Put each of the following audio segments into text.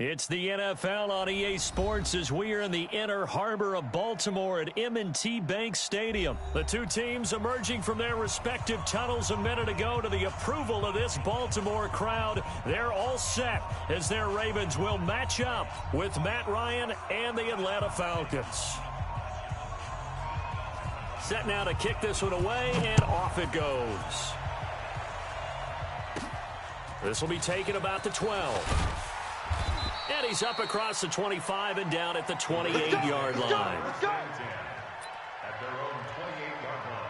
It's the NFL on EA Sports as we are in the inner harbor of Baltimore at M&T Bank Stadium. The two teams emerging from their respective tunnels a minute ago to the approval of this Baltimore crowd. They're all set as their Ravens will match up with Matt Ryan and the Atlanta Falcons. Set now to kick this one away, and off it goes. This will be taken about the 12. And he's up across the 25 and down at the 28-yard line. At their own 28-yard line.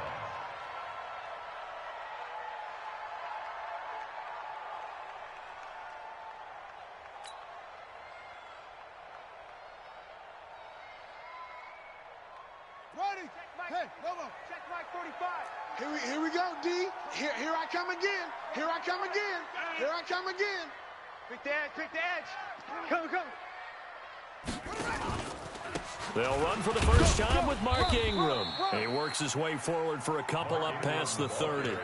Ready? Hey, Lobo. Check Mike 45. Here we go, D. Here I come again. Here I come again. Here I come again. Pick the edge. Pick the edge. Come. They'll run for the first time with Mark Ingram. He works his way forward for a couple up past the 30.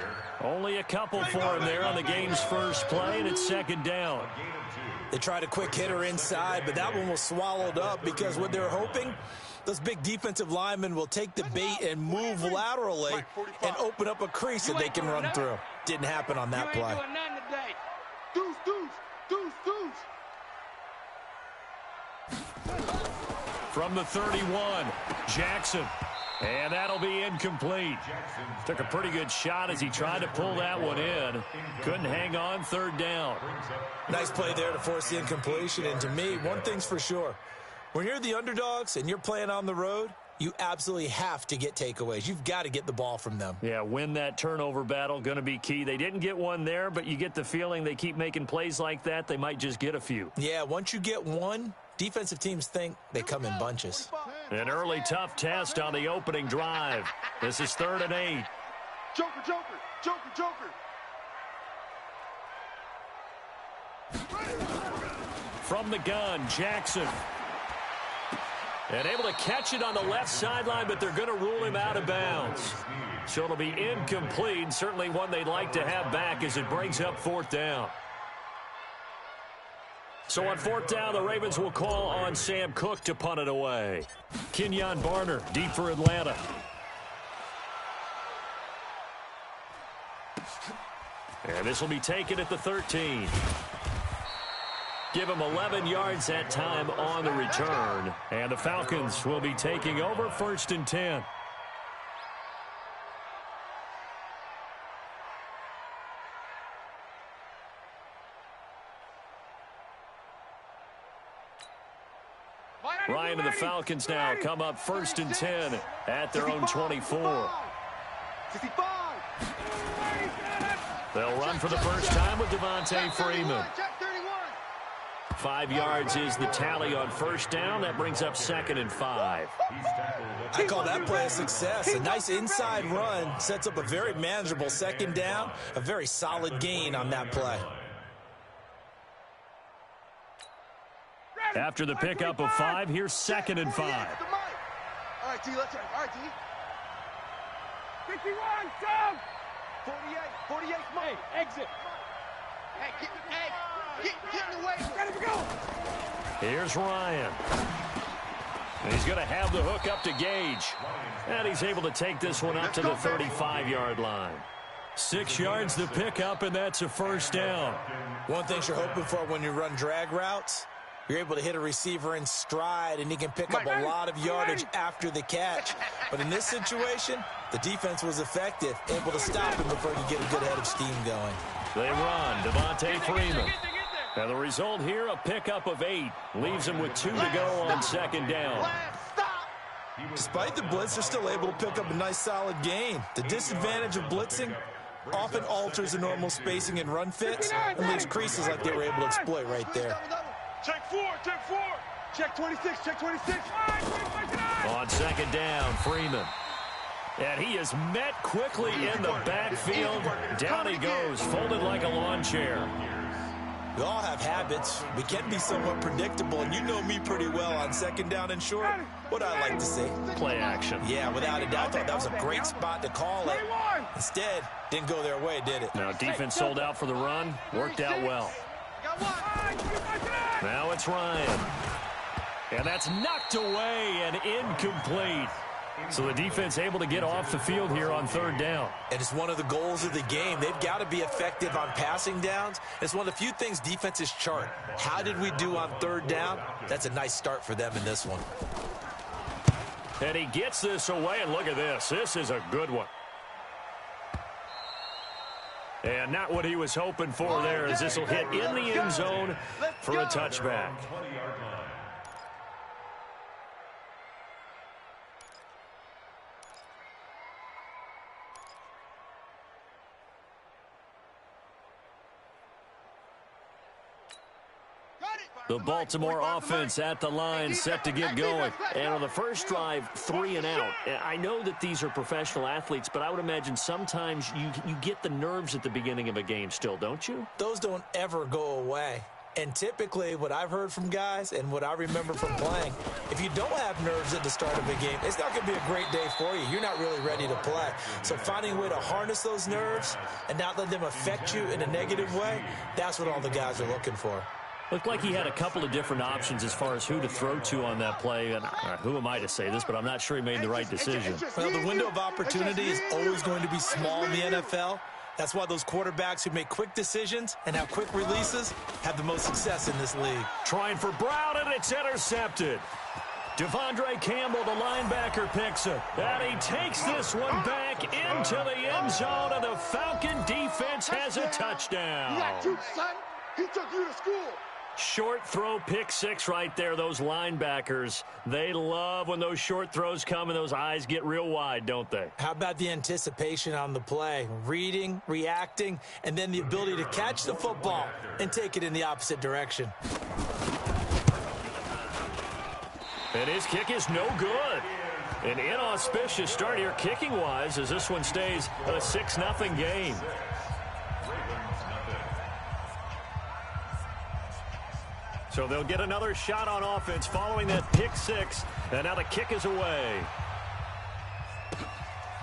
Only a couple for him there on the game's first play, and it's second down. They tried a quick hitter inside, but that one was swallowed up because what they're hoping, those big defensive linemen will take the bait and move laterally and open up a crease that they can run through. Didn't happen on that play. Deuce. From the 31, Jackson. And that'll be incomplete. Took a pretty good shot as he tried to pull that one in. Couldn't hang on, third down. Nice play there to force the incompletion. And to me, one thing's for sure. When you're the underdogs and you're playing on the road, you absolutely have to get takeaways. You've got to get the ball from them. Yeah, win that turnover battle, going to be key. They didn't get one there, but you get the feeling they keep making plays like that, they might just get a few. Yeah, once you get one, defensive teams think they come in bunches. An early tough test on the opening drive. This is 3rd and 8. Joker. From the gun, Jackson. And able to catch it on the left sideline, but they're going to rule him out of bounds. So it'll be incomplete. Certainly one they'd like to have back as it brings up 4th down. So on 4th down, the Ravens will call on Sam Cook to punt it away. Kenyon Barner, deep for Atlanta. And this will be taken at the 13. Give him 11 yards that time on the return. And the Falcons will be taking over 1st and 10. Ryan and the Falcons now come up 1st and 10 at their own 24. They'll run for the first time with Devontae Freeman. 5 yards is the tally on 1st down. That brings up 2nd and 5. I call that play a success. A nice inside run sets up a very manageable 2nd down. A very solid gain on that play. After the pickup of 5, here's 2nd and 5. All right, D, let's go. All right, D. 51, down. 48, Mike. Hey, exit. Hey, get in the way. Ready to go. Here's Ryan. And he's going to have the hook up to Gage. And he's able to take this one up to the 35-yard line. 6 yards the pickup, and that's a 1st down. One thing you're hoping for when you run drag routes, you're able to hit a receiver in stride, and he can pick up a lot of yardage after the catch. But in this situation, the defense was effective, able to stop him before he could get a good head of steam going. They run. Devontae Freeman. And the result here, a pickup of 8. Leaves him with 2 to go on 2nd down. Despite the blitz, they're still able to pick up a nice solid gain. The disadvantage of blitzing often alters the normal spacing and run fits and leaves creases like they were able to exploit right there. Check 4. Check 26. On 2nd down, Freeman. And he is met quickly in the backfield. Down he goes, folded like a lawn chair. We all have habits. We can be somewhat predictable, and you know me pretty well on 2nd down and short. What I like to say? Play action. Yeah, without a doubt. I thought that was a great spot to call it. Instead, didn't go their way, did it? Now defense sold out for the run. Worked out well. Now Now it's Ryan. And that's knocked away and incomplete. So the defense able to get off the field here on third down. And it's one of the goals of the game. They've got to be effective on passing downs. It's one of the few things defenses chart. How did we do on third down? That's a nice start for them in this one. And he gets this away, and look at this. This is a good one. And not what he was hoping for there, as this will hit in the end zone for a touchback. The Baltimore offense at the line, set to get going. And on the first drive, 3 and out. I know that these are professional athletes, but I would imagine sometimes you get the nerves at the beginning of a game still, don't you? Those don't ever go away. And typically, what I've heard from guys and what I remember from playing, if you don't have nerves at the start of a game, it's not going to be a great day for you. You're not really ready to play. So finding a way to harness those nerves and not let them affect you in a negative way, that's what all the guys are looking for. Looked like he had a couple of different options as far as who to throw to on that play. And who am I to say this, but I'm not sure he made the right decision. Well, the window of opportunity is always going to be small in the NFL. That's why those quarterbacks who make quick decisions and have quick releases have the most success in this league. Trying for Brown, and it's intercepted. Devondre Campbell, the linebacker, picks it. And he takes this one back into the end zone, and the Falcon defense has a touchdown. You got you, son. He took you to school. Short throw, pick six right there. Those linebackers, they love when those short throws come and those eyes get real wide, don't they? How about the anticipation on the play? Reading, reacting, and then the ability to catch the football and take it in the opposite direction. And his kick is no good. An inauspicious start here kicking-wise as this one stays a 6-0 game. So they'll get another shot on offense following that pick six. And now the kick is away.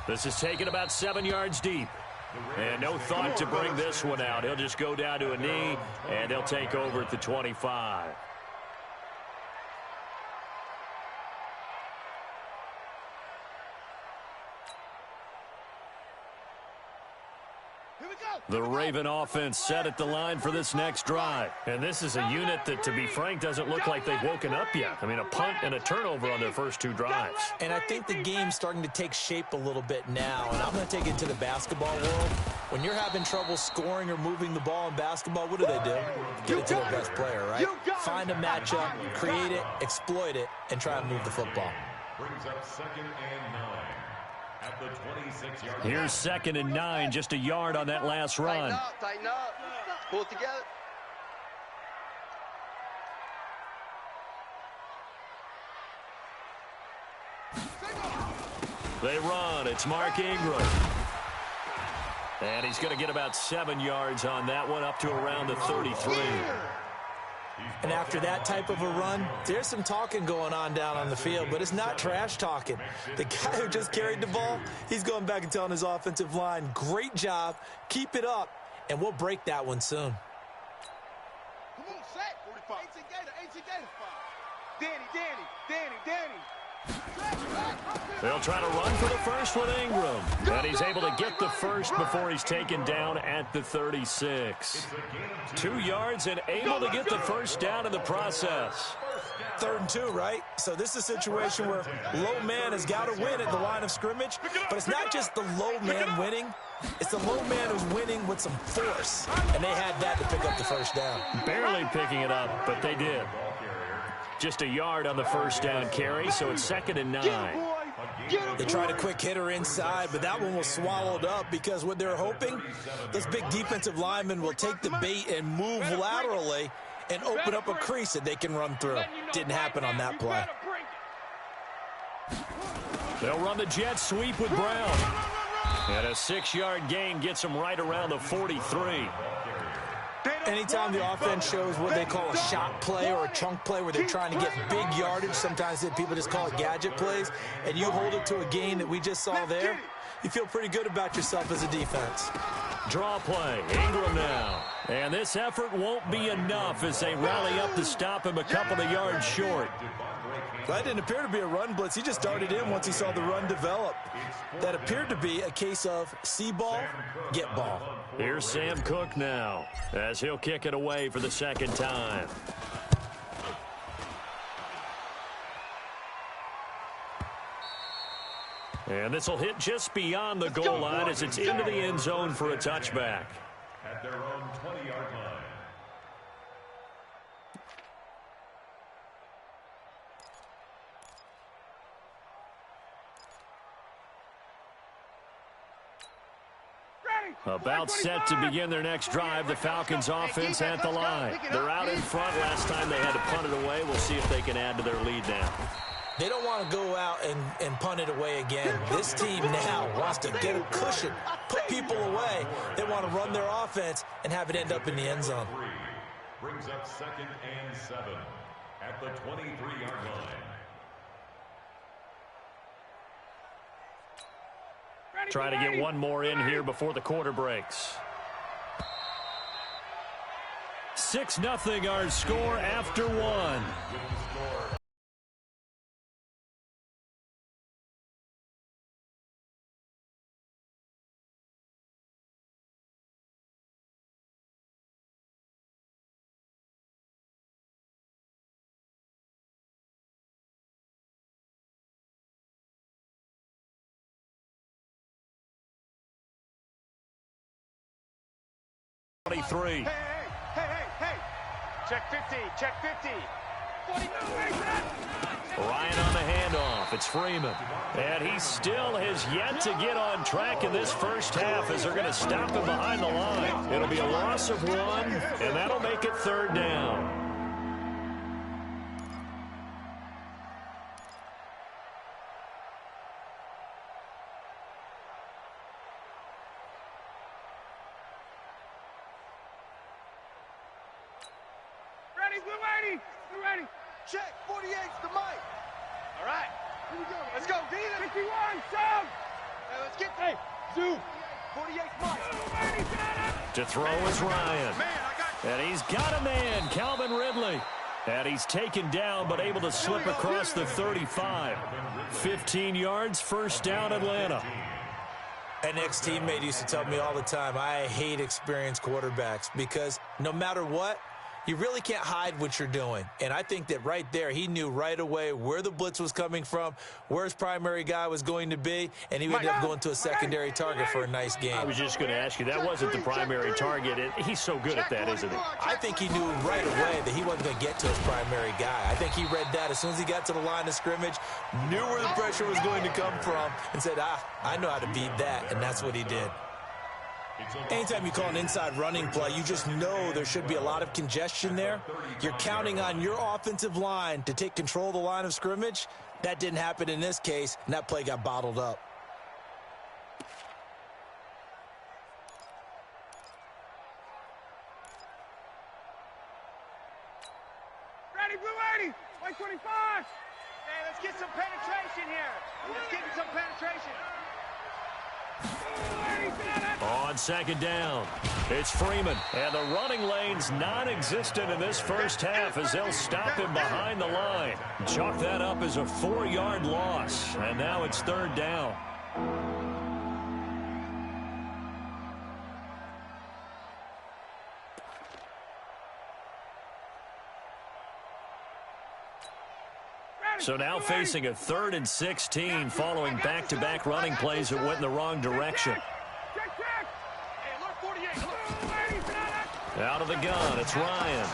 This is taken about 7 yards deep. And no thought to bring this one out. He'll just go down to a knee, and they'll take over at the 25. The Raven offense set at the line for this next drive. And this is a unit that, to be frank, doesn't look like they've woken up yet. I mean, a punt and a turnover on their first 2 drives. And I think the game's starting to take shape a little bit now. And I'm going to take it to the basketball world. When you're having trouble scoring or moving the ball in basketball, what do? Get it to their best player, right? Find a matchup, create it, exploit it, and try and move the football. Brings up 2nd and 9. At the 26-yard line. Here's 2nd and 9, just a yard on that last run. Tighten up. Pull it together. They run. It's Mark Ingram. And he's going to get about 7 yards on that one, up to around the 33. And after that type of a run, there's some talking going on down on the field, but it's not trash talking. The guy who just carried the ball, he's going back and telling his offensive line, great job, keep it up, and we'll break that one soon. Come on, set. 45. 18 Gator. Danny. They'll try to run for the first with Ingram. And he's able to get the first before he's taken down at the 36. 2 yards and able to get the first down in the process. 3rd and 2, right? So this is a situation where low man has got to win at the line of scrimmage, but it's not just the low man winning. It's the low man who's winning with some force, and they had that to pick up the first down. Barely picking it up, but they did. Just a yard on the first down carry, so it's 2nd and 9. They tried a quick hitter inside, but that one was swallowed up because what they're hoping, this big defensive lineman will take the bait and move laterally and open up a crease that they can run through. Didn't happen on that play. They'll run the jet sweep with Brown. And a 6-yard gain gets them right around the 43. Anytime the offense shows what they call a shot play or a chunk play where they're trying to get big yardage, sometimes people just call it gadget plays, and you hold it to a gain that we just saw there, you feel pretty good about yourself as a defense. Draw play. Ingram now. And this effort won't be enough as they rally up to stop him a couple of yards short. That didn't appear to be a run blitz. He just darted in once he saw the run develop. That appeared to be a case of see ball, get ball. Here's Sam Cook now as he'll kick it away for the second time. And this will hit just beyond the goal line as it's into the end zone for a touchback. At their own 20-yard line. About set to begin their next drive, the Falcons offense at the line. They're out in front. Last time they had to punt it away. We'll see if they can add to their lead now. They don't want to go out and punt it away again. This team now wants to get a cushion, put people away. They want to run their offense and have it end up in the end zone. Brings up 2nd and 7 at the 23-yard line. Try to get one more in here before the quarter breaks. 6-0 our score after one. Hey. Check 50, check 50. Ryan on the handoff. It's Freeman. And he still has yet to get on track in this first half as they're going to stop him behind the line. It'll be a loss of one, and that'll make it 3rd down. We're ready. Check, 48's the mic. All right, here we go. Let's go, D. 51, Sam. Hey, let's get there. Zoom. 48's mic. To throw is Ryan. And he's got a man, Calvin Ridley. And he's taken down but able to slip across the 35. 15 yards, 1st down, Atlanta. An ex-teammate used to tell me all the time, I hate experienced quarterbacks because no matter what, you really can't hide what you're doing. And I think that right there, he knew right away where the blitz was coming from, where his primary guy was going to be, and he ended up going to a secondary target for a nice game. I was just going to ask you, that wasn't the primary target. He's so good at that, isn't he? I think he knew right away that he wasn't going to get to his primary guy. I think he read that as soon as he got to the line of scrimmage, knew where the pressure was going to come from, and said, I know how to beat that, and that's what he did. Anytime you call an inside running play, you just know there should be a lot of congestion there. You're counting on your offensive line to take control of the line of scrimmage. That didn't happen in this case, and that play got bottled up. Ready, Blue 80, white 25. Hey, let's get some penetration here. Let's get some penetration. On 2nd down, it's Freeman. And the running lane's non-existent in this first half as they'll stop him behind the line. Chalk that up as a 4-yard loss. And now it's 3rd down. So now facing a 3rd and 16 following back-to-back running plays that went in the wrong direction. Out of the gun, it's Ryan.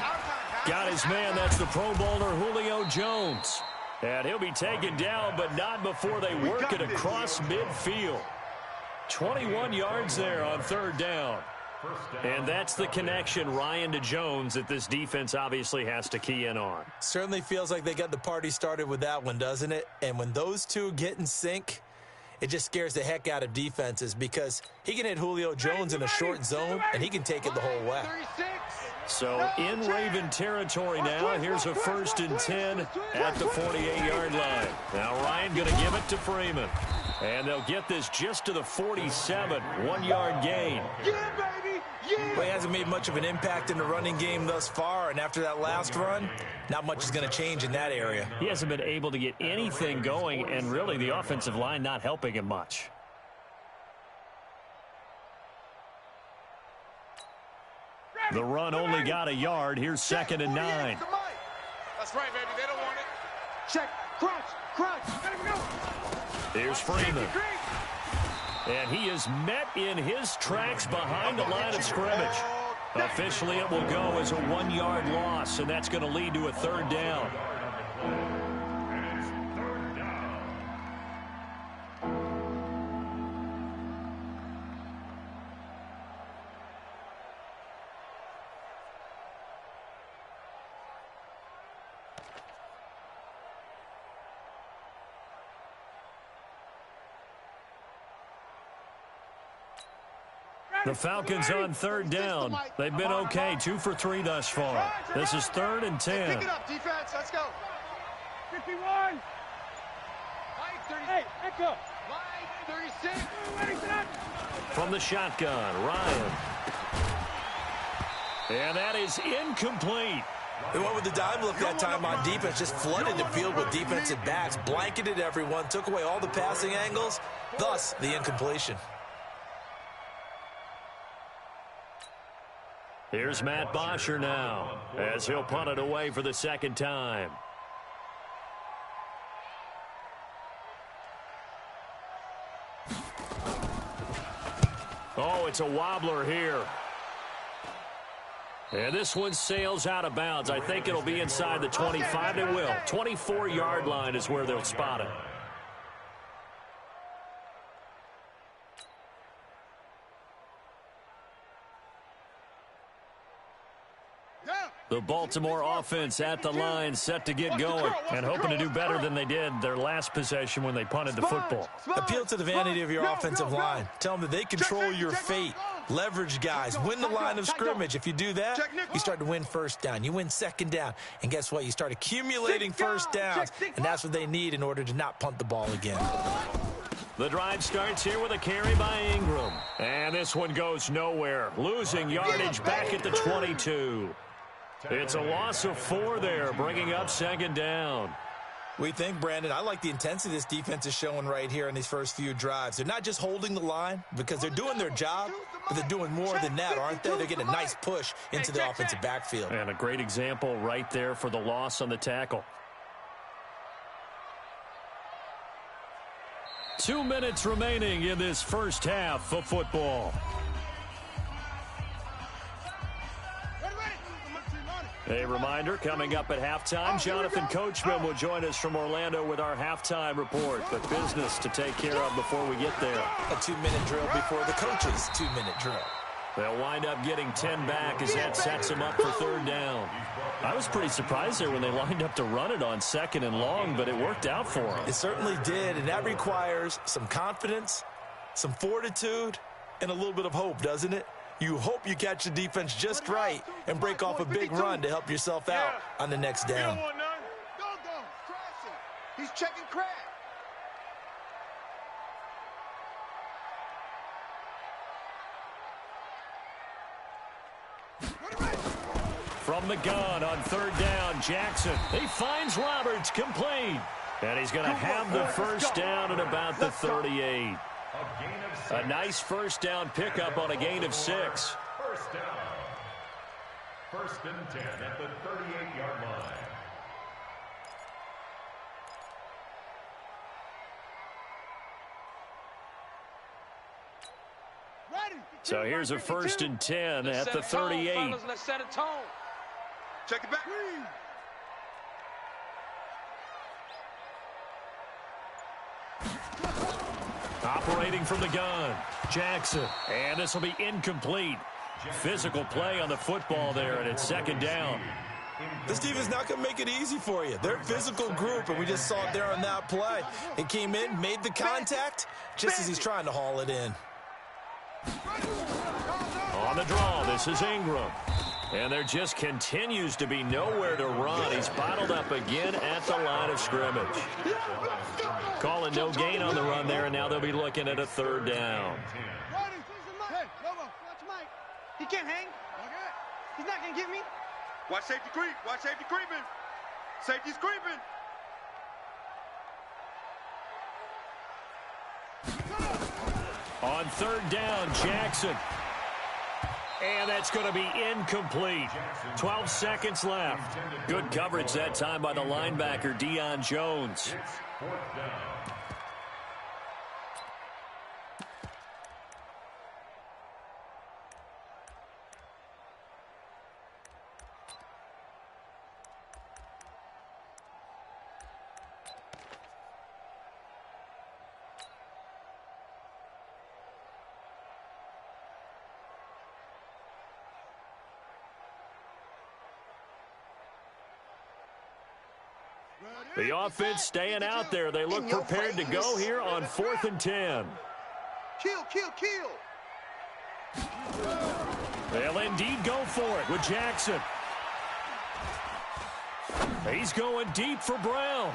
Got his man, that's the Pro Bowler Julio Jones. And he'll be taken down, but not before they work it across midfield. 21 yards there on 3rd down. And that's the connection, Ryan to Jones, that this defense obviously has to key in on. Certainly feels like they got the party started with that one, doesn't it? And when those two get in sync, it just scares the heck out of defenses because he can hit Julio Jones in a short zone, and he can take it the whole way. So in Raven territory now, here's a 1st and 10 at the 48-yard line. Now Ryan going to give it to Freeman. And they'll get this just to the 47, 1-yard gain. Yeah, baby! Yeah! Well, he hasn't made much of an impact in the running game thus far, and after that last run, not much is going to change in that area. He hasn't been able to get anything going, and really the offensive line not helping him much. The run only got a yard. Here's 2nd and 9. That's right, baby. They don't want it. Check. Crunch. Let him go. Here's Freeman. And he is met in his tracks behind the line of scrimmage. Officially, it will go as a 1-yard loss, and that's going to lead to a 3rd down. The Falcons on 3rd down. They've been okay, 2 for 3 thus far. This is 3rd and 10. Pick it up, defense. Let's go. 51. Line 36. Hey, echo. Line 36. From the shotgun, Ryan. And that is incomplete. They went with the dime look that time on defense, just flooded the field with defensive backs, blanketed everyone, took away all the passing angles, thus the incompletion. Here's Matt Bosher now, as he'll punt it away for the 2nd time. Oh, it's a wobbler here. And this one sails out of bounds. I think it'll be inside the 25. It will. 24-yard line is where they'll spot it. The Baltimore offense at the line, set to get going, and hoping to do better than they did their last possession when they punted the football. Appeal to the vanity of your offensive line. Tell them that they control your fate. Leverage guys. Win the line of scrimmage. If you do that, you start to win 1st down. You win 2nd down. And guess what? You start accumulating 1st downs, and that's what they need in order to not punt the ball again. The drive starts here with a carry by Ingram. And this one goes nowhere. Losing yardage back at the 22. It's a loss of 4 there, bringing up 2nd down. We think, Brandon, I like the intensity this defense is showing right here in these first few drives. They're not just holding the line because they're doing their job, but they're doing more than that, aren't they? They're getting a nice push into the offensive backfield. And a great example right there for the loss on the tackle. 2 minutes remaining in this first half of football. A reminder, coming up at halftime, Jonathan Coachman will join us from Orlando with our halftime report. But business to take care of before we get there. A 2-minute drill before the coach's 2-minute drill. They'll wind up getting 10 back as that sets them up for 3rd down. I was pretty surprised there when they lined up to run it on 2nd and long, but it worked out for them. It certainly did, and that requires some confidence, some fortitude, and a little bit of hope, doesn't it? You hope you catch the defense just right and break off a big run to help yourself out on the next down. Go. Trash it. He's checking crack. From the gun on 3rd down, Jackson. He finds Roberts complete. And he's going to have the 1st down at about the 38. A nice 1st down pickup on a gain of 6. 1st down. 1st and 10 at the 38-yard line. So here's a 1st and 10 at the 38. Let's set a tone. Check it back. Operating from the gun, Jackson. And this will be incomplete. Physical play on the football there, and it's 2nd down. This team is not going to make it easy for you. They're a physical group, and we just saw it there on that play. It came in, made the contact, just as he's trying to haul it in. On the draw, this is Ingram. And there just continues to be nowhere to run. He's bottled up again at the line of scrimmage. Calling no gain on the run there, and now they'll be looking at a third down. Hey, Lobo, watch Mike. He can't hang. He's not going to get me. Watch safety creep. Watch safety creeping. Safety's creeping. On third down, Jackson. And that's going to be incomplete. 12 seconds left. Good coverage that time by the linebacker, Deion Jones. It's fourth down. The offense staying out there. They look prepared to go here on 4th and 10. Kill, kill, kill. They'll indeed go for it with Jackson. He's going deep for Brown.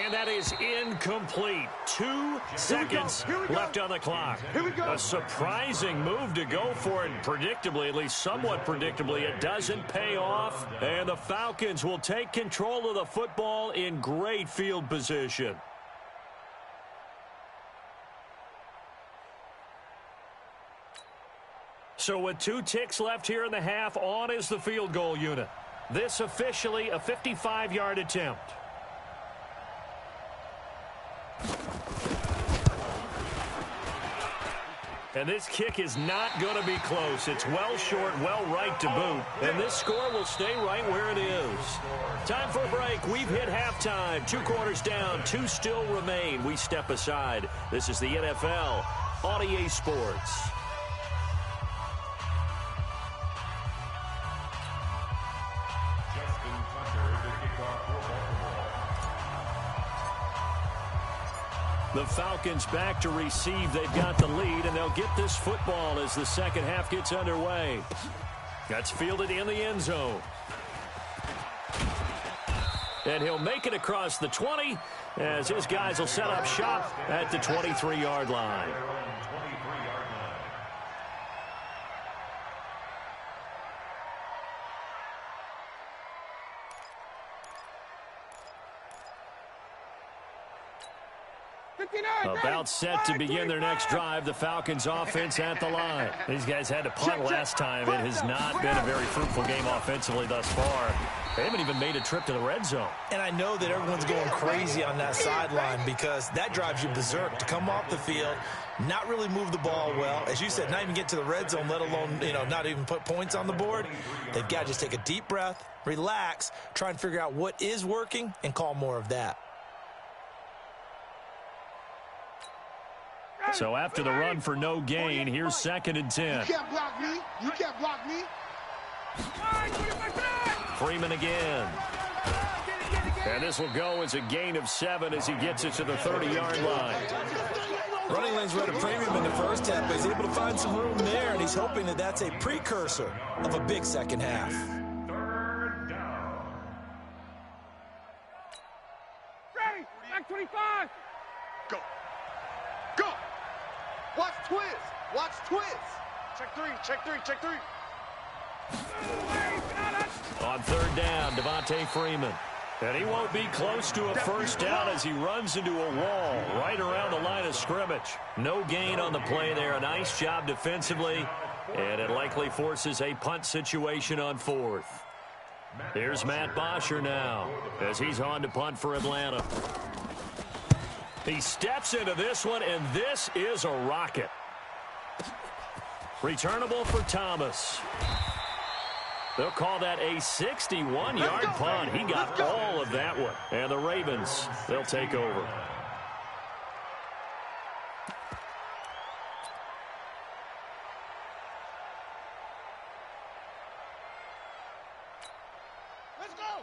And that is incomplete. 2 seconds left on the clock. A surprising move to go for it. Predictably, at least somewhat predictably, it doesn't pay off. And the Falcons will take control of the football in great field position. So with 2 ticks left here in the half, on is the field goal unit. This officially a 55-yard attempt. And this kick is not going to be close. It's well short, well right to boot. And this score will stay right where it is. Time for a break. We've hit halftime. 2 quarters down, 2 still remain. We step aside. This is the NFL on EA Sports. The Falcons back to receive. They've got the lead, and they'll get this football as the second half gets underway. That's fielded in the end zone. And he'll make it across the 20 as his guys will set up shop at the 23-yard line. About set to begin their next drive, the Falcons offense at the line. These guys had to punt last time. It has not been a very fruitful game offensively thus far. They haven't even made a trip to the red zone. And I know that everyone's going crazy on that sideline because that drives you berserk to come off the field, not really move the ball well. As you said, not even get to the red zone, let alone, not even put points on the board. They've got to just take a deep breath, relax, try and figure out what is working, and call more of that. So after the run for no gain, here's 2nd and 10. You can't block me. You can't block me. Freeman again. And this will go as a gain of 7 as he gets it to the 30-yard line. Running lanes were at a premium in the first half, but he's able to find some room there, and he's hoping that that's a precursor of a big second half. Third down. Ready, back 25. Go. Go. Watch twist. Watch twist. Check 3, check 3, check 3. On third down, Devontae Freeman. And he won't be close to a first down as he runs into a wall right around the line of scrimmage. No gain on the play there. A nice job defensively. And it likely forces a punt situation on 4th. Here's Matt Bosher now as he's on to punt for Atlanta. He steps into this one, and this is a rocket. Returnable for Thomas. They'll call that a 61-yard punt. He got all of that one. And the Ravens, they'll take over.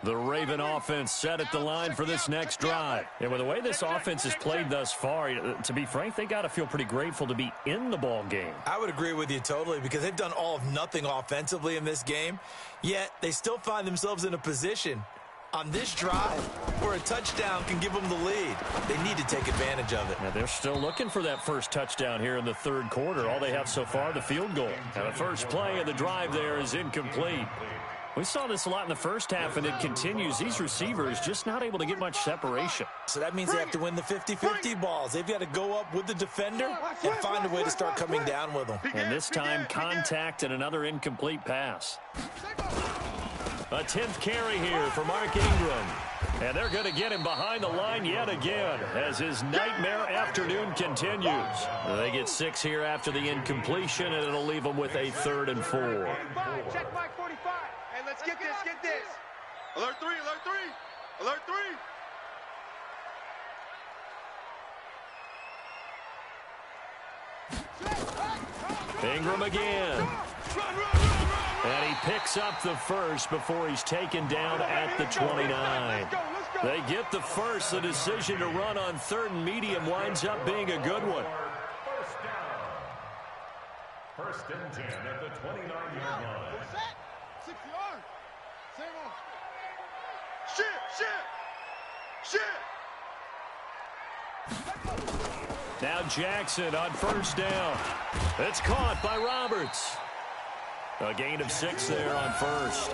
The Raven offense set at the line for this next drive. And with the way this offense has played thus far, to be frank, they got to feel pretty grateful to be in the ball game. I would agree with you totally because they've done all of nothing offensively in this game, yet they still find themselves in a position on this drive where a touchdown can give them the lead. They need to take advantage of it. Now they're still looking for that first touchdown here in the third quarter. All they have so far, the field goal. Now the first play of the drive there is incomplete. We saw this a lot in the first half, and it continues. These receivers just not able to get much separation. So that means they have to win the 50-50 balls. They've got to go up with the defender and find a way to start coming down with them. And this time, contact and another incomplete pass. A 10th carry here for Mark Ingram. And they're going to get him behind the line yet again as his nightmare afternoon continues. They get 6 here after the incompletion, and it'll leave them with a 3rd and 4. Check Mike 45. Hey, let's get this. Alert 3, alert 3. Alert 3. Ingram again. And he picks up the first before he's taken down at the 29. They get the first. The decision to run on 3rd and medium winds up being a good one. First and 10 at the 29-yard line. 6 yards. Same on. Shit. Now Jackson on first down. It's caught by Roberts. A gain of 6 there on first.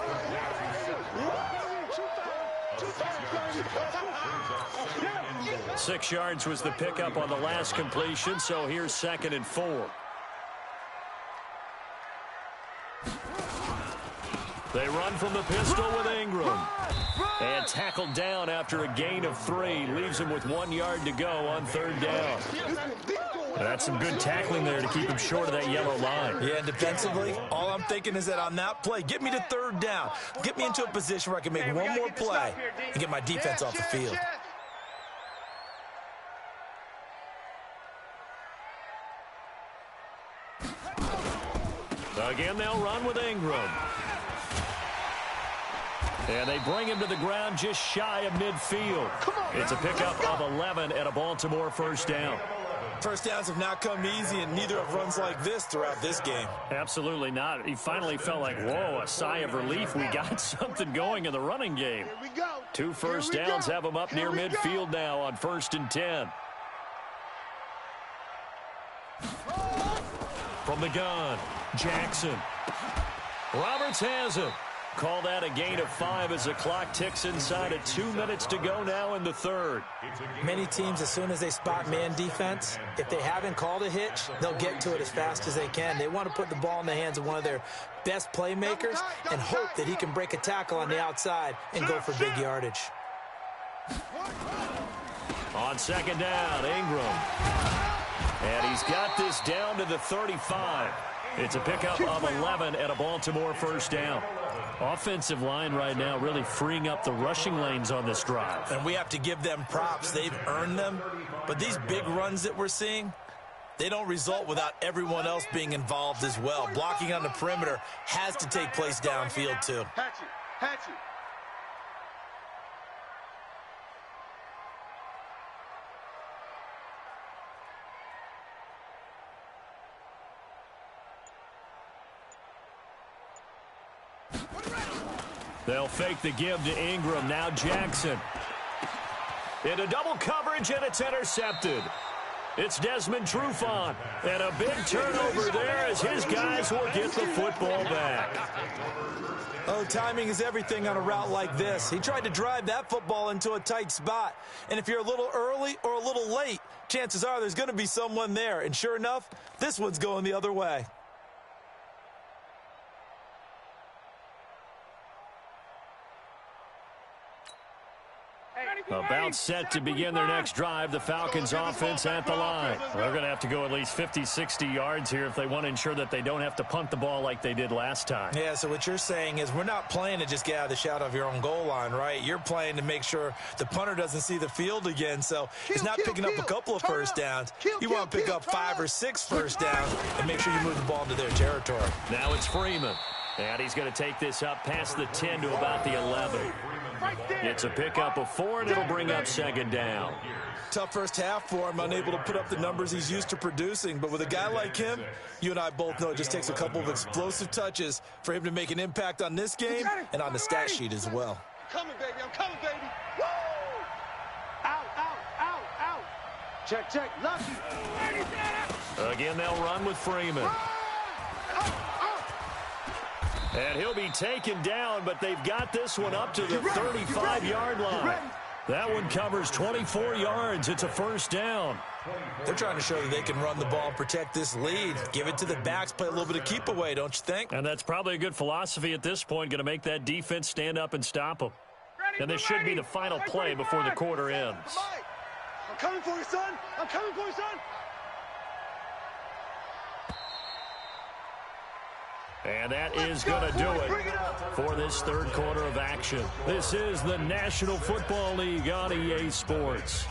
6 yards was the pickup on the last completion, so here's 2nd and 4. They run from the pistol with Ingram. And tackled down after a gain of 3. Leaves him with 1 yard to go on 3rd down. That's some good tackling there to keep him short of that yellow line. Yeah, and defensively, all I'm thinking is that on that play, get me to 3rd down. Get me into a position where I can make one more play and get my defense off the field. Again, they'll run with Ingram. And they bring him to the ground just shy of midfield. It's a pickup of 11 at a Baltimore first down. First downs have not come easy, and neither have runs like this throughout this game. Absolutely not. He finally felt like, whoa, a sigh of relief. We got something going in the running game. Here we go. 2 first downs have him up near midfield now on 1st and 10. From the gun, Jackson. Roberts has it. Call that a gain of 5 as the clock ticks inside of 2 minutes to go now in the 3rd. Many teams, as soon as they spot man defense, if they haven't called a hitch, they'll get to it as fast as they can. They want to put the ball in the hands of one of their best playmakers and hope that he can break a tackle on the outside and go for big yardage. On 2nd down, Ingram. And he's got this down to the 35. It's a pickup of 11 at a Baltimore first down. Offensive line right now really freeing up the rushing lanes on this drive. And we have to give them props. They've earned them. But these big runs that we're seeing, they don't result without everyone else being involved as well. Blocking on the perimeter has to take place downfield too. Hatchet. They'll fake the give to Ingram. Now Jackson. Into double coverage, and it's intercepted. It's Desmond Trufant. And a big turnover there as his guys will get the football back. Oh, timing is everything on a route like this. He tried to drive that football into a tight spot. And if you're a little early or a little late, chances are there's going to be someone there. And sure enough, this one's going the other way. About set to begin their next drive, the Falcons offense at the line. They're going to have to go at least 50, 60 yards here if they want to ensure that they don't have to punt the ball like they did last time. Yeah, so what you're saying is we're not playing to just get out of the shadow of your own goal line, right? You're playing to make sure the punter doesn't see the field again, so he's not picking up a couple of first downs. You want to pick up 5 or 6 first downs and make sure you move the ball into their territory. Now it's Freeman. And he's going to take this up past the 10 to about the 11. It's a pickup of 4, and it'll bring up second down. Tough first half for him, unable to put up the numbers he's used to producing. But with a guy like him, you and I both know it just takes a couple of explosive touches for him to make an impact on this game and on the stat sheet as well. I'm coming, baby. I'm coming, baby. Woo! Out, out, out, out. Check, check. Lucky. Again, they'll run with Freeman. And he'll be taken down, but they've got this one up to the 35-yard line. That one covers 24 yards. It's a first down. They're trying to show that they can run the ball and protect this lead. Give it to the backs, play a little bit of keep away, don't you think? And that's probably a good philosophy at this point, going to make that defense stand up and stop them. And this should be the final play before the quarter ends. I'm coming for you, son. I'm coming for you, son. And that is going to do it for this third quarter of action. This is the National Football League on EA Sports.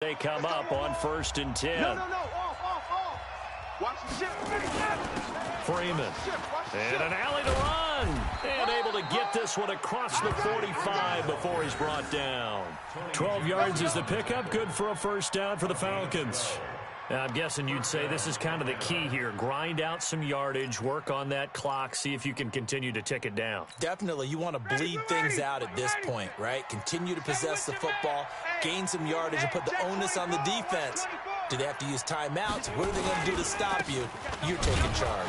They come up on 1st and 10. No. Off. Watch the ship. Freeman. And an alley to run. And able to get this one across the 45 before he's brought down. 12 yards is the pickup. Good for a first down for the Falcons. Now, I'm guessing you'd say this is kind of the key here. Grind out some yardage, work on that clock, see if you can continue to tick it down. Definitely. You want to bleed things out at this point, right? Continue to possess the football, gain some yardage, and put the onus on the defense. Do they have to use timeouts? What are they going to do to stop you? You're taking charge.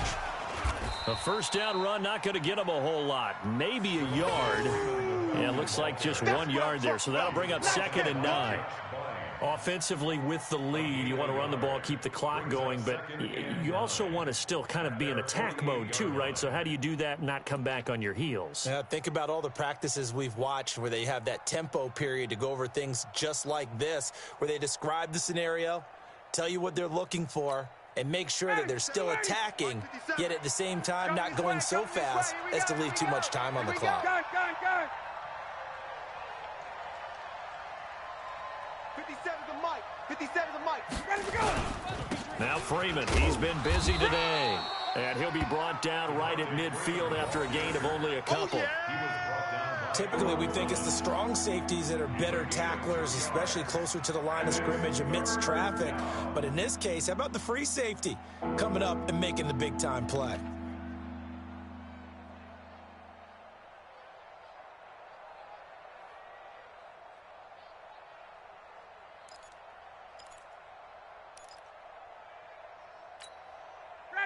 A first down run, not going to get them a whole lot. Maybe a yard. And it looks like just 1 yard there, so that'll bring up 2nd and 9. Offensively with the lead, you want to run the ball, keep the clock going, but you also want to still kind of be in attack mode too, right? So how do you do that and not come back on your heels? Think about all the practices we've watched where they have that tempo period to go over things just like this, where they describe the scenario, tell you what they're looking for, and make sure that they're still attacking, yet at the same time not going so fast as to leave too much time on the clock. Go. 57's the mic. Ready to go. Now Freeman, he's been busy today. And he'll be brought down right at midfield after a gain of only a couple. Typically, we think it's the strong safeties that are better tacklers, especially closer to the line of scrimmage amidst traffic. But in this case, how about the free safety coming up and making the big-time play?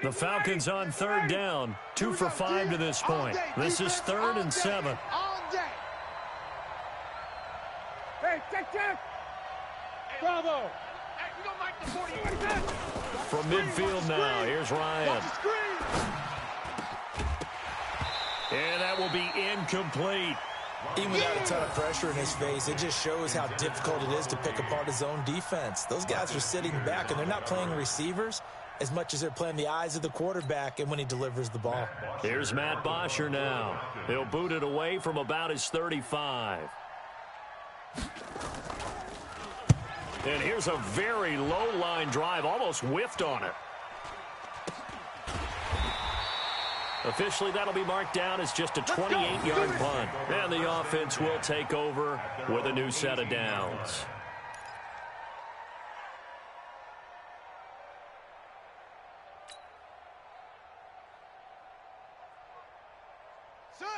The Falcons on 3rd down, 2 for 5 to this point. This is 3rd and 7. Hey, check. Bravo. Hey, we don't like the 40. From midfield now, here's Ryan. And that will be incomplete. Even without a ton of pressure in his face, it just shows how difficult it is to pick apart his own defense. Those guys are sitting back, and they're not playing receivers as much as they're playing the eyes of the quarterback and when he delivers the ball. Here's Matt Bosher now. He'll boot it away from about his 35. And here's a very low-line drive, almost whiffed on it. Officially, that'll be marked down as just a 28-yard punt. And the offense will take over with a new set of downs.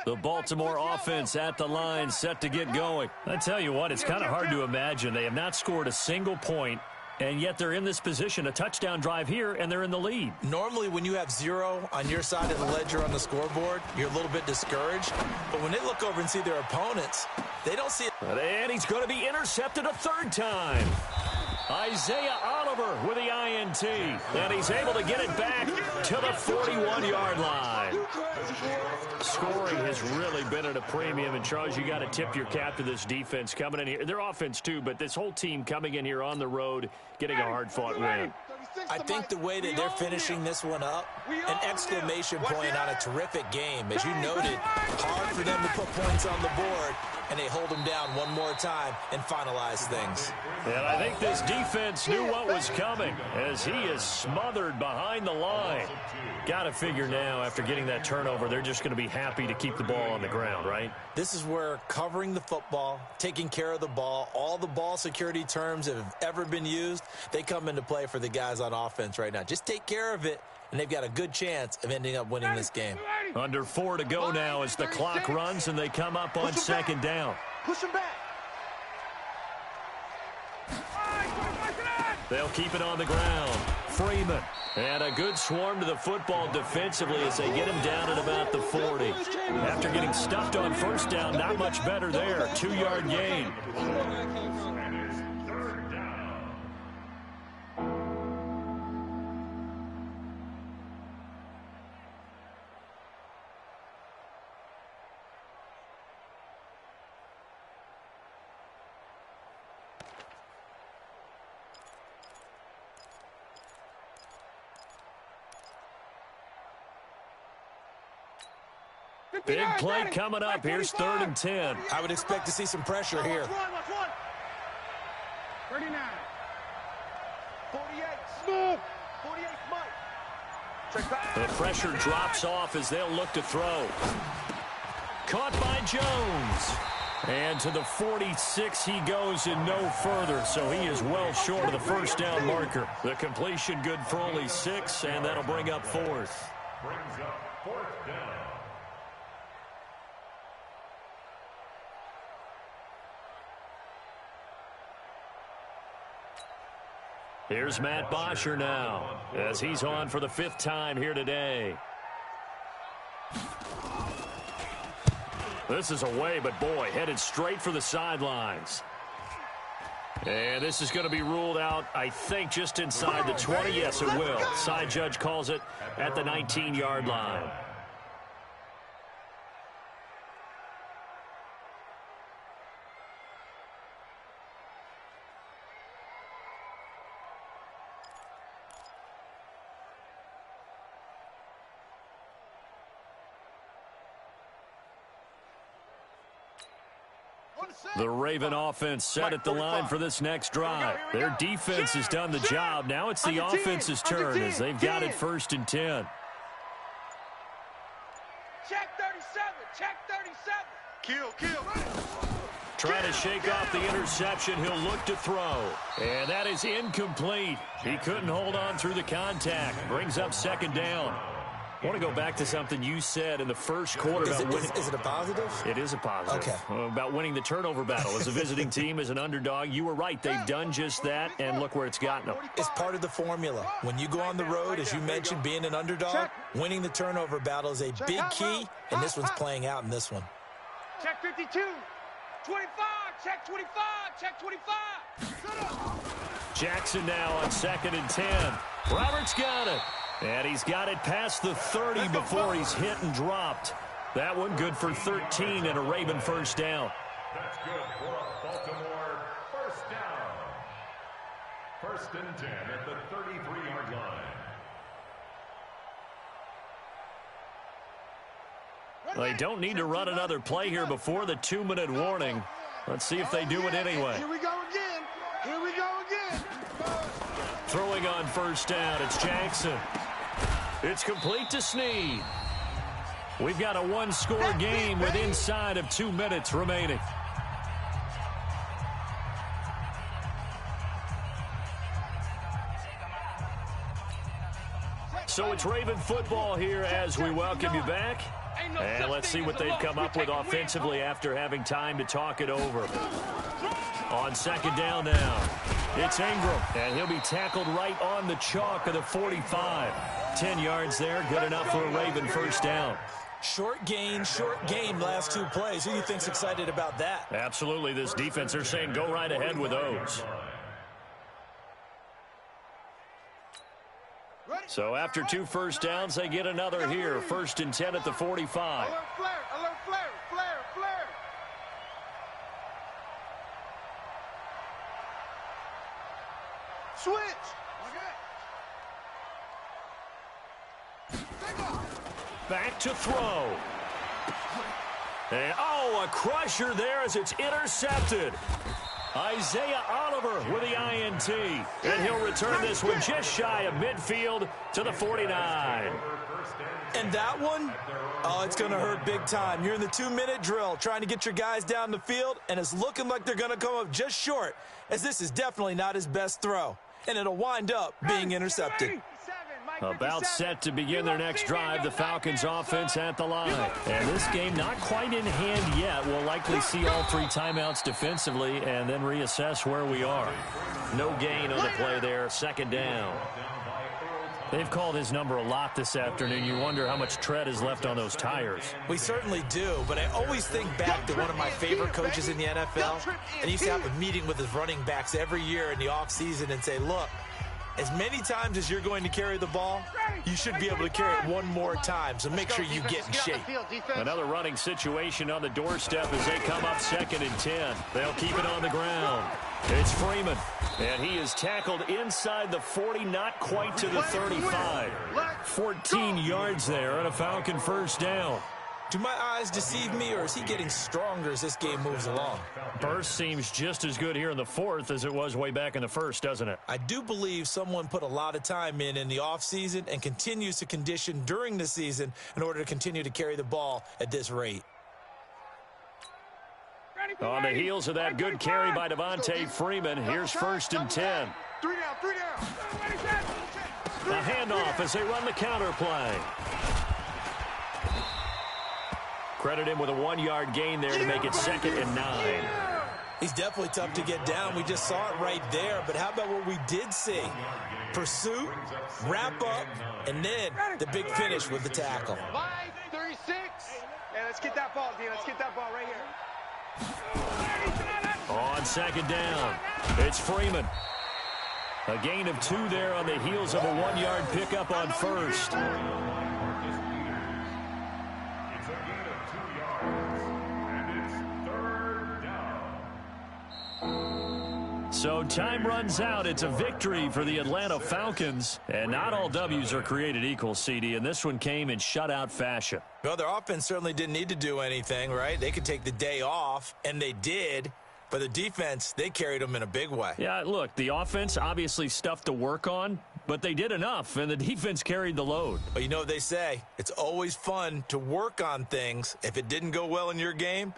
The Baltimore offense at the line, set to get going. I tell you what, it's kind of hard to imagine. They have not scored a single point, and yet they're in this position, a touchdown drive here, and they're in the lead. Normally, when you have 0 on your side of the ledger on the scoreboard, you're a little bit discouraged. But when they look over and see their opponents, they don't see it. And he's going to be intercepted a 3rd time. Isaiah Oliver with the INT. And he's able to get it back to the 41-yard line. Scoring has really been at a premium. And, Charles, you got to tip your cap to this defense coming in here. Their offense, too, but this whole team coming in here on the road, getting a hard-fought win. I think the way that they're finishing this one up, an exclamation point on a terrific game. As you noted, hard for them to put points on the board, and they hold them down one more time and finalize things. And I think this defense knew what was coming as he is smothered behind the line. Got to figure now, after getting that turnover, they're just going to be happy to keep the ball on the ground, right? This is where covering the football, taking care of the ball, all the ball security terms that have ever been used, they come into play for the guys on offense right now. Just take care of it, and they've got a good chance of ending up winning this game. Under 4 to go now as the clock runs and they come up on second down. Push him back. They'll keep it on the ground. Freeman. And a good swarm to the football defensively as they get him down at about the 40. After getting stuffed on first down, not much better there. 2-yard gain. Big play coming up. Here's 3rd and 10. I would expect to see some pressure here. 39. 48. Smooth. 48, Mike. The pressure drops off as they'll look to throw. Caught by Jones. And to the 46 he goes and no further, so he is well short of the first down marker. The completion good for only 6, and that'll bring up 4th. Brings up 4th down. Here's Matt Bosher now as he's on for the 5th time here today. This is away, but boy, headed straight for the sidelines. And this is going to be ruled out, I think, just inside the 20. Yes, it will. Side judge calls it at the 19-yard line. The Raven offense set at the line for this next drive. Their defense has done the job. Now it's the offense's turn as they've got it 1st and 10. Check 37. Check 37. Kill. Trying to shake off the interception. He'll look to throw. And that is incomplete. He couldn't hold on through the contact. Brings up 2nd down. I want to go back to something you said in the first quarter. Is it a positive? It is a positive. Okay. About winning the turnover battle. As a visiting team, as an underdog, you were right. They've done just that, and look where it's gotten them. It's part of the formula. When you go on the road, as you mentioned, being an underdog, winning the turnover battle is a big key, and this one's playing out in this one. Check 52. 25. Check 25. Check 25. Jackson now on 2nd and 10. Roberts got it. And he's got it past the 30 before he's hit and dropped. That one good for 13 and a Raven first down. That's good for a Baltimore first down. 1st and 10 at the 33-yard line. They don't need to run another play here before the 2-minute warning. Let's see if they do it anyway. Here we go again. Here we go again. Throwing on first down, it's Jackson. It's complete to Snead. We've got a 1-score game with inside of 2 minutes remaining. So it's Raven football here as we welcome you back. And let's see what they've come up with offensively after having time to talk it over. On 2nd down now, it's Ingram, and he'll be tackled right on the chalk of the 45. 10 yards there, good enough for a Raven first down. Short game last 2 plays. Who do you think's excited about that? Absolutely, this defense, they're saying go right ahead with those. So after 2 first downs, they get another here. 1st and 10 at the 45. Alert flare. Alert flare. Flare. Switch. Back to throw. And, a crusher there as it's intercepted. Isaiah Oliver with the INT. And he'll return this one just shy of midfield to the 49. And that one, it's going to hurt big time. You're in the 2-minute drill trying to get your guys down the field, and it's looking like they're going to come up just short, as this is definitely not his best throw. And it'll wind up being intercepted. About set to begin their next drive, the Falcons offense at the line. And this game not quite in hand yet. We'll likely see all 3 timeouts defensively and then reassess where we are. No gain on the play there, second down. They've called his number a lot this afternoon. You wonder how much tread is left on those tires. We certainly do, but I always think back to one of my favorite coaches in the NFL, and he used to have a meeting with his running backs every year in the offseason and say, look, as many times as you're going to carry the ball, you should be able to carry it one more time, so make sure you get in shape. Another running situation on the doorstep as they come up 2nd and 10. They'll keep it on the ground. It's Freeman, and he is tackled inside the 40, not quite to the 35. 14 yards there and a Falcon first down. Do my eyes deceive me, or is he getting stronger as this game moves along? Burst seems just as good here in the 4th as it was way back in the 1st, doesn't it? I do believe someone put a lot of time in the offseason and continues to condition during the season in order to continue to carry the ball at this rate. On the heels of that good carry by Devontae Freeman, here's 1st and 10. 3 down. A handoff as they run the counter play. Credit him with a 1-yard gain there to make it 2nd and 9. He's definitely tough to get down. We just saw it right there. But how about what we did see? Pursuit, wrap up, and then the big finish with the tackle. 36. Yeah, let's get that ball, D. Let's get that ball right here. On 2nd down, it's Freeman. A gain of 2 there on the heels of a 1-yard pickup on 1st. So time runs out. It's a victory for the Atlanta Falcons. And not all W's are created equal, CD, and this one came in shutout fashion. Well, their offense certainly didn't need to do anything, right? They could take the day off, and they did. But the defense, they carried them in a big way. Yeah, look, the offense obviously stuff to work on, but they did enough, and the defense carried the load. But you know what they say, it's always fun to work on things. If it didn't go well in your game,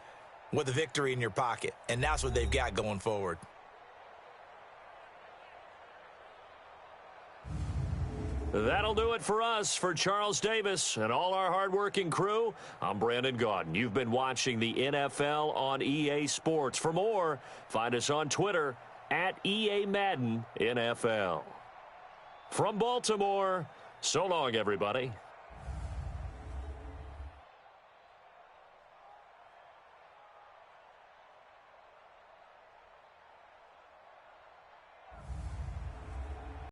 with a victory in your pocket. And that's what they've got going forward. That'll do it for us. For Charles Davis and all our hardworking crew, I'm Brandon Gaudin. You've been watching the NFL on EA Sports. For more, find us on Twitter at EA Madden NFL. From Baltimore, so long, everybody.